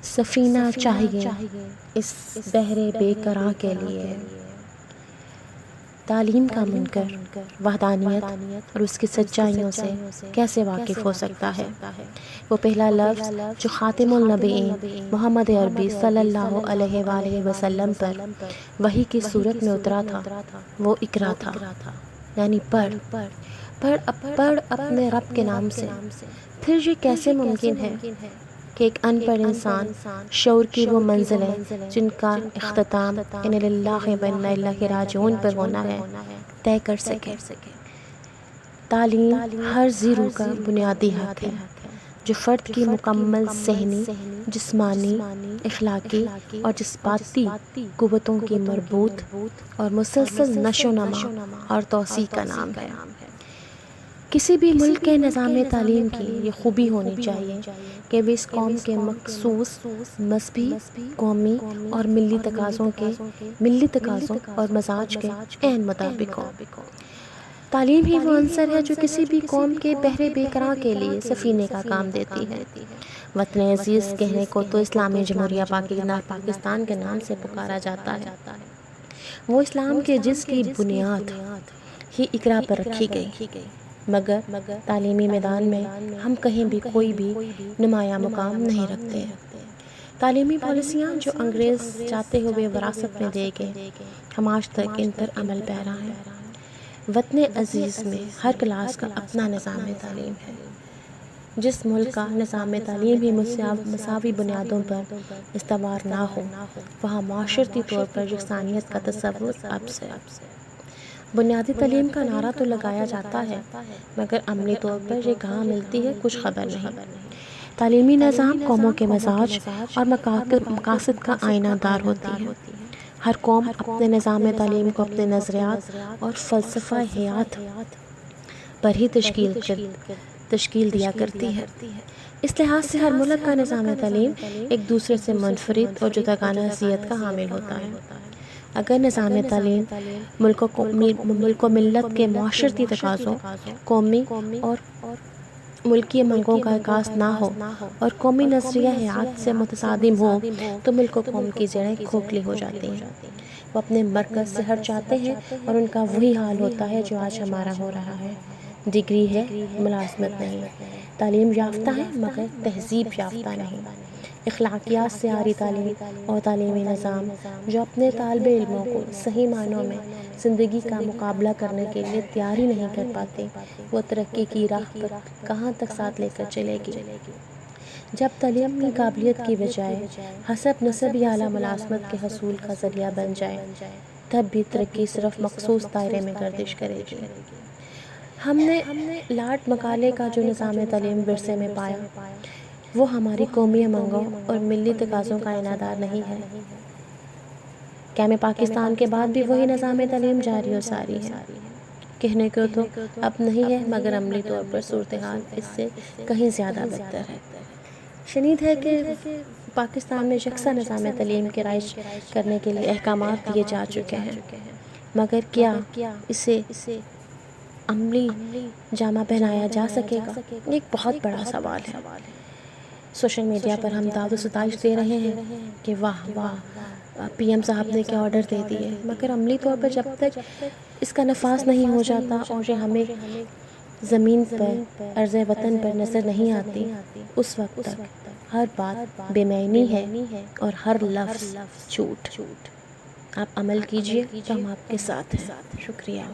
سفینہ چاہیے اس بحر بے قرار کے لیے۔ تعلیم کا منکر وحدانیت اور اس کی سچائیوں سے کیسے واقف ہو سکتا ہے؟ وہ پہلا لفظ جو خاتم النبیین محمد عربی صلی اللہ علیہ وآلہ وسلم پر وحی کی صورت میں اترا تھا وہ اقرا تھا، یعنی پڑھ اپنے رب کے نام سے۔ پھر یہ کیسے ممکن ہے کہ ایک ان پڑھ انسان شعور کی وہ منزلیں جن کا اختتام اِنَّ لِلَّهِ وَإِنَّا إِلَيْهِ راجعون پر ہونا ہے طے کر سکے؟ تعلیم ہر ذی روح کا بنیادی حق ہے جو فرد کی مکمل ذہنی، جسمانی، اخلاقی اور جذباتی قوتوں کی مربوط اور مسلسل نشو و نما اور توسیع کا نام ہے۔ کسی بھی ملک کے نظام تعلیم کی یہ خوبی ہونی چاہیے کہ وہ اس قوم کے مخصوص مذہبی، قومی اور ملی تقاضوں اور مزاج کے عین مطابق ہو۔ تعلیم ہی وہ عنصر ہے جو کسی بھی قوم کے بحر بے قرار کے لیے سفینے کا کام دیتی ہے۔ وطن عزیز کہنے کو تو اسلامی جمہوریہ پاکستان کے نام سے پکارا جاتا ہے، وہ اسلام کے جس کی بنیاد ہی اقرا پر رکھی گئی، مگر تعلیمی میدان میں ہم کہیں بھی کوئی بھی نمایاں مقام نہیں رکھتے۔ تعلیمی پالیسیاں جو انگریز چاہتے ہوئے وراثت میں دے گئے، ہم آج تک ان پر عمل پیرا ہیں۔ وطن عزیز میں ہر کلاس کا اپنا نظام تعلیم ہے۔ جس ملک کا نظام تعلیم ہی مساوی بنیادوں پر استوار نہ ہو، وہاں معاشرتی طور پر یکسانیت کا تصور اب سے۔ بنیادی تعلیم کا نعرہ تو لگایا جاتا ہے، مگر عملی طور پر یہ کہاں ملتی ہے کچھ خبر نہیں۔ تعلیمی نظام قوموں کے مزاج اور مقاصد کا آئینہ دار ہوتی ہے۔ ہر قوم اپنے نظام تعلیم کو اپنے نظریات اور فلسفہ حیات پر ہی تشکیل دیا کرتی ہے۔ اس لحاظ سے ہر ملک کا نظام تعلیم ایک دوسرے سے منفرد اور جداگانہ حیثیت کا حامل ہوتا ہے۔ اگر نظام تعلیم ملک و ملت کے معاشرتی تقاضوں، قومی اور ملکی منگوں کا عکاس نہ ہو اور قومی نظریہ حیات سے متصادم ہو تو ملک و قوم کی جڑیں کھوکھلی ہو جاتی ہیں، وہ اپنے مرکز سے ہٹ جاتے ہیں اور ان کا وہی حال ہوتا ہے جو آج ہمارا ہو رہا ہے۔ ڈگری ہے، ملازمت نہیں۔ تعلیم یافتہ ہے مگر تہذیب یافتہ نہیں۔ اخلاقیات سے عاری تعلیم اور تعلیمی نظام جو اپنے طالب علموں کو صحیح معنوں میں زندگی کا مقابلہ کرنے کے لیے تیار ہی نہیں کر پاتے، وہ ترقی کی راہ پر کہاں تک ساتھ لے کر چلے گی؟ جب تعلیم اپنی قابلیت کی بجائے حسب نصب یا اعلیٰ ملازمت کے حصول کا ذریعہ بن جائے، تب بھی ترقی صرف مخصوص دائرے میں گردش کرے گی۔ ہم نے لارڈ مکالے کا جو نظام تعلیم ورثے میں پایا، وہ ہماری قومی امنگوں اور ملی تقاضوں کا انعدار نہیں ہے۔ قیام پاکستان کے بعد بھی وہی نظام تعلیم جاری و ساری ہے۔ کہنے کو تو اب نہیں ہے، مگر عملی طور پر صورتحال اس سے کہیں زیادہ بدتر ہے۔ شنید ہے کہ پاکستان میں یکساں نظام تعلیم کے رائج کرنے کے لیے احکامات دیے جا چکے ہیں، مگر کیا اسے عملی جامہ پہنایا جا سکے گا؟ یہ ایک بہت بڑا سوال ہے۔ سوشل میڈیا پر ہم داد و ستائش دے رہے ہیں کہ واہ واہ پی ایم صاحب نے کیا آرڈر دے دیے، مگر عملی طور پر جب تک اس کا نفاذ نہیں ہو جاتا اور یہ ہمیں زمین پر ارض وطن پر نظر نہیں آتی، اس وقت تک ہر بات بے معنی ہے اور ہر لفظ جھوٹ۔ آپ عمل کیجئے تو ہم آپ کے ساتھ ہیں۔ شکریہ۔